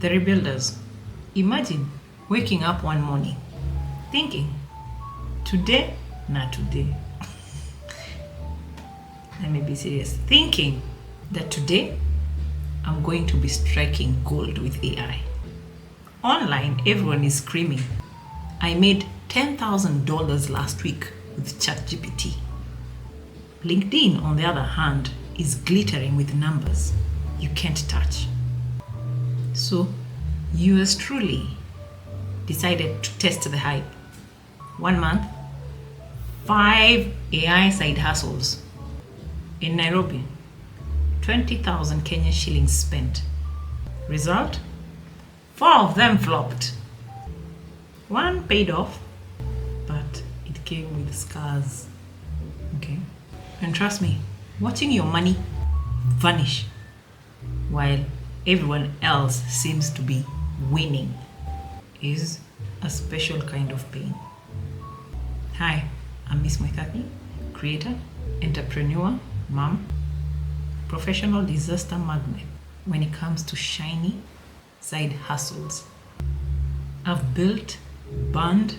The rebuilders. Imagine waking up one morning thinking, today, not today. Let me be serious. Thinking that today I'm going to be striking gold with AI. Online, everyone is screaming, I made $10,000 last week with ChatGPT. LinkedIn, on the other hand, is glittering with numbers you can't touch. So, yours truly decided to test the hype. 1 month, 5 AI side hustles. In Nairobi, 20,000 Kenya shillings spent. Result? 4 of them flopped. 1 paid off, but it came with scars. Okay? And trust me, watching your money vanish while everyone else seems to be winning is a special kind of pain. Hi, I'm Miss Muithathi, creator, entrepreneur, mom, professional disaster magnet when it comes to shiny side hustles. I've built, burned,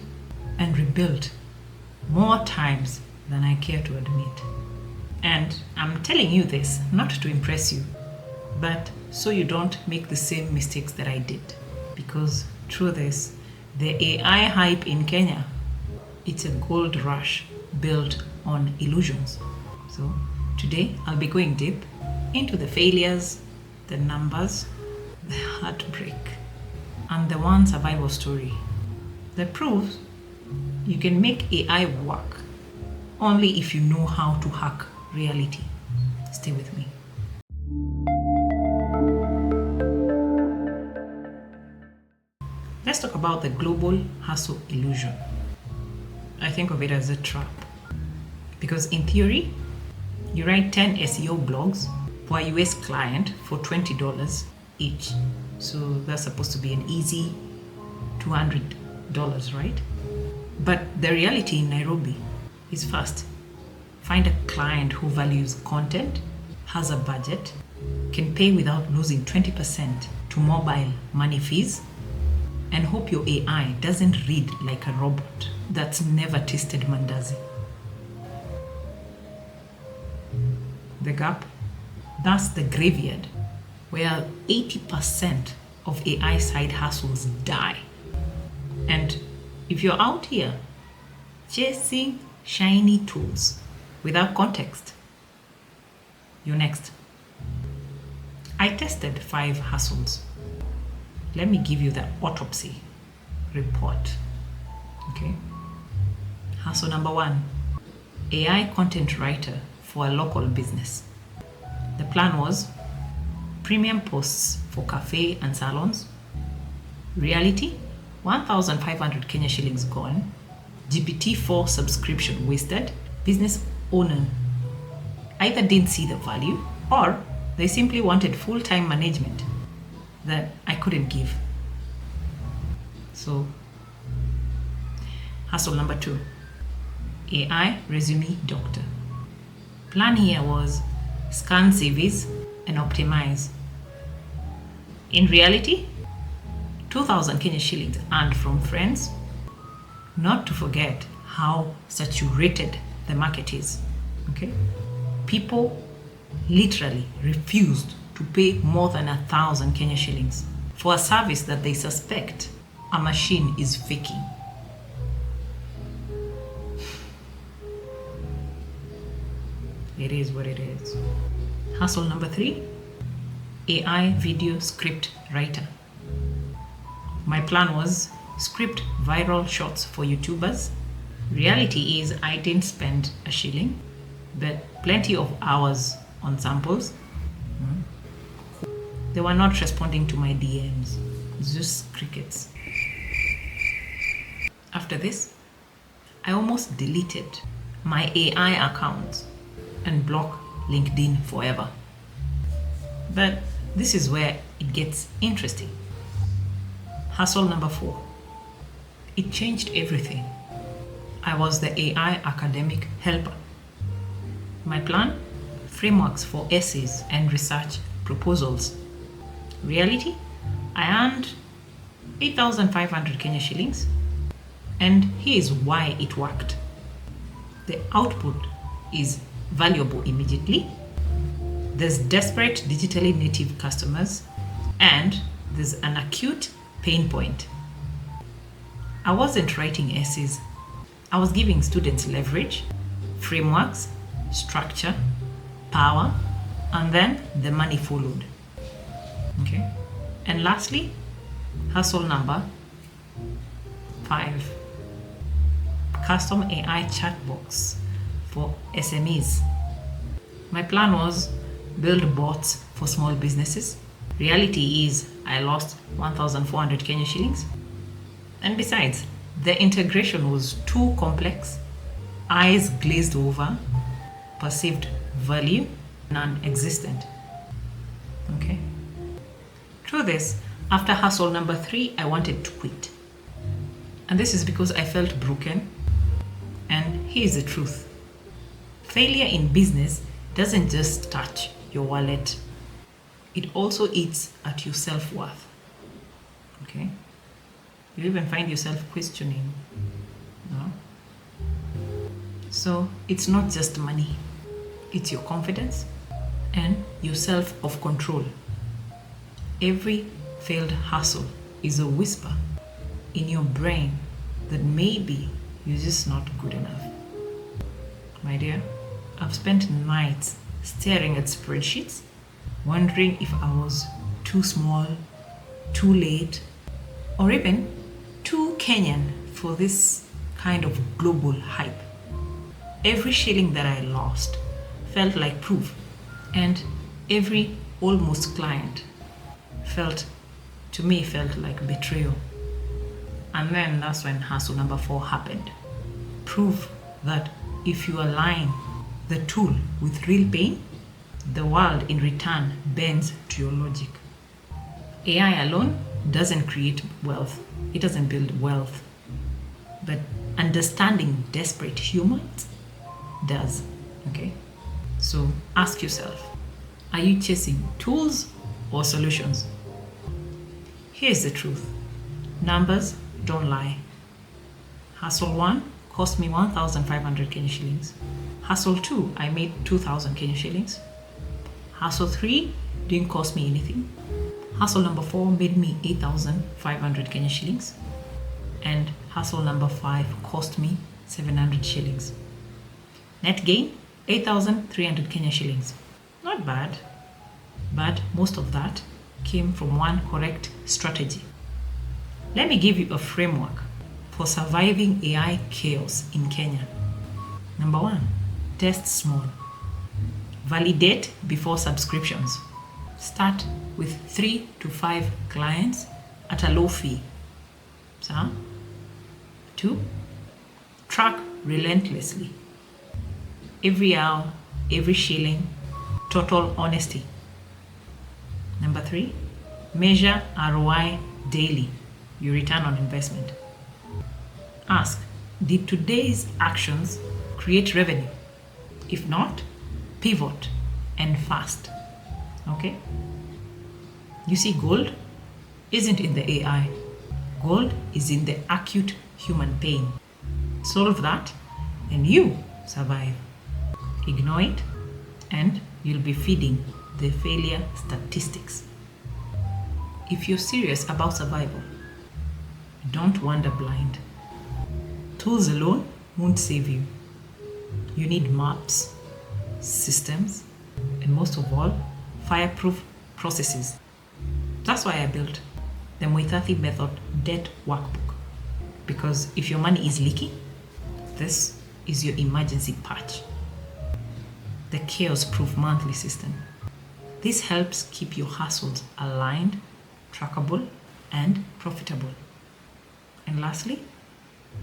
and rebuilt more times than I care to admit. And I'm telling you this not to impress you, but so you don't make the same mistakes that I did. Because through this, the AI hype in Kenya, it's a gold rush built on illusions. So today I'll be going deep into the failures, the numbers, the heartbreak, and the one survival story that proves you can make AI work only if you know how to hack reality. Stay with me. Let's talk about the global hustle illusion. I think of it as a trap. Because in theory, you write 10 SEO blogs for a US client for $20 each. So that's supposed to be an easy $200, right? But the reality in Nairobi is fast. Find a client who values content, has a budget, can pay without losing 20% to mobile money fees, and hope your AI doesn't read like a robot that's never tasted mandazi. The gap, that's the graveyard where 80% of AI side hustles die. And if you're out here chasing shiny tools without context, you're next. I tested 5 hustles. Let me give you the autopsy report. Okay. Hustle number 1, AI content writer for a local business. The plan was premium posts for cafe and salons. Reality, 1,500 Kenya shillings gone. GPT-4 subscription wasted. Business owner either didn't see the value or they simply wanted full-time management that I couldn't give. So, hustle number 2, AI resume doctor. Plan here was scan CVs and optimize. In reality, 2,000 Kenya shillings earned from friends, not to forget how saturated the market is. Okay? People literally refused to pay more than 1,000 Kenya shillings for a service that they suspect a machine is faking. It is what it is. Hustle number 3, AI video script writer. My plan was script viral shots for YouTubers. Reality is I didn't spend a shilling, but plenty of hours on samples. They were not responding to my DMs. Just crickets. After this, I almost deleted my AI account and blocked LinkedIn forever. But this is where it gets interesting. Hustle number 4. It changed everything. I was the AI academic helper. My plan? Frameworks for essays and research proposals. Reality? I earned 8,500 Kenya shillings, and here's why it worked. The output is valuable immediately, there's desperate digitally native customers, and there's an acute pain point. I wasn't writing essays. I was giving students leverage, frameworks, structure, power, and then the money followed. Okay? And lastly, hustle number 5. Custom AI chat box for SMEs. My plan was build bots for small businesses. Reality is I lost 1,400 Kenya shillings. And besides, the integration was too complex, eyes glazed over, perceived value non-existent. Okay. Through this, after hustle number 3, I wanted to quit. And this is because I felt broken. And here's the truth. Failure in business doesn't just touch your wallet. It also eats at your self-worth. Okay? You even find yourself questioning. No? So it's not just money. It's your confidence and your self of control. Every failed hustle is a whisper in your brain that maybe you're just not good enough. My dear, I've spent nights staring at spreadsheets, wondering if I was too small, too late, or even too Kenyan for this kind of global hype. Every shilling that I lost felt like proof, and every almost client felt like betrayal. And then that's when hustle number 4 happened. Prove that if you align the tool with real pain, the world in return bends to your logic. AI alone doesn't create wealth. It doesn't build wealth. But understanding desperate humans does. Okay? So ask yourself, are you chasing tools or solutions? Here's the truth. Numbers don't lie. Hustle 1 cost me 1,500 Kenya shillings. Hustle 2, I made 2,000 Kenya shillings. Hustle 3 didn't cost me anything. Hustle number 4 made me 8,500 Kenya shillings. And hustle number 5 cost me 700 shillings. Net gain, 8,300 Kenya shillings. Not bad, but most of that came from one correct strategy. Let me give you a framework for surviving AI chaos in Kenya. Number 1, test small. Validate before subscriptions. Start with 3 to 5 clients at a low fee. So, 2, track relentlessly. Every hour, every shilling, total honesty. Number 3, measure ROI daily, your return on investment. Ask, did today's actions create revenue? If not, pivot and fast. Okay? You see, gold isn't in the AI. Gold is in the acute human pain. Solve that and you survive. Ignore it and you'll be feeding the failure statistics. If you're serious about survival, don't wander blind. Tools alone won't save you. You need maps, systems, and most of all, fireproof processes. That's why I built the Muithathi method debt workbook. Because if your money is leaking, this is your emergency patch. The chaos-proof monthly system. This helps keep your hustles aligned, trackable, and profitable. And lastly,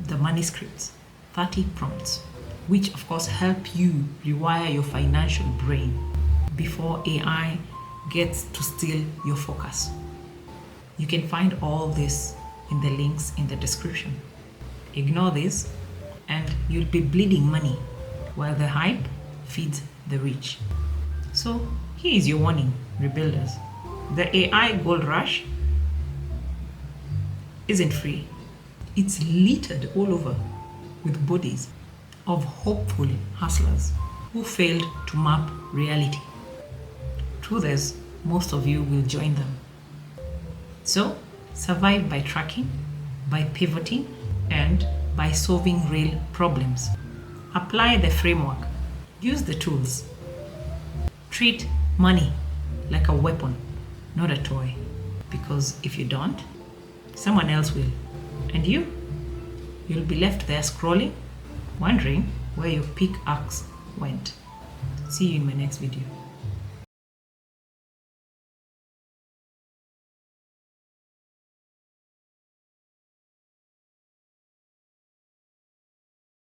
the money scripts, 30 prompts, which of course help you rewire your financial brain before AI gets to steal your focus. You can find all this in the links in the description. Ignore this and you'll be bleeding money while the hype feeds the rich. So here is your warning, rebuilders. The AI gold rush isn't free. It's littered all over with bodies of hopeful hustlers who failed to map reality. Truth is, most of you will join them. So, survive by tracking, by pivoting, and by solving real problems. Apply the framework. Use the tools. Treat money like a weapon, not a toy. Because if you don't, someone else will. And you'll be left there scrolling, wondering where your pickaxe went. See you in my next video.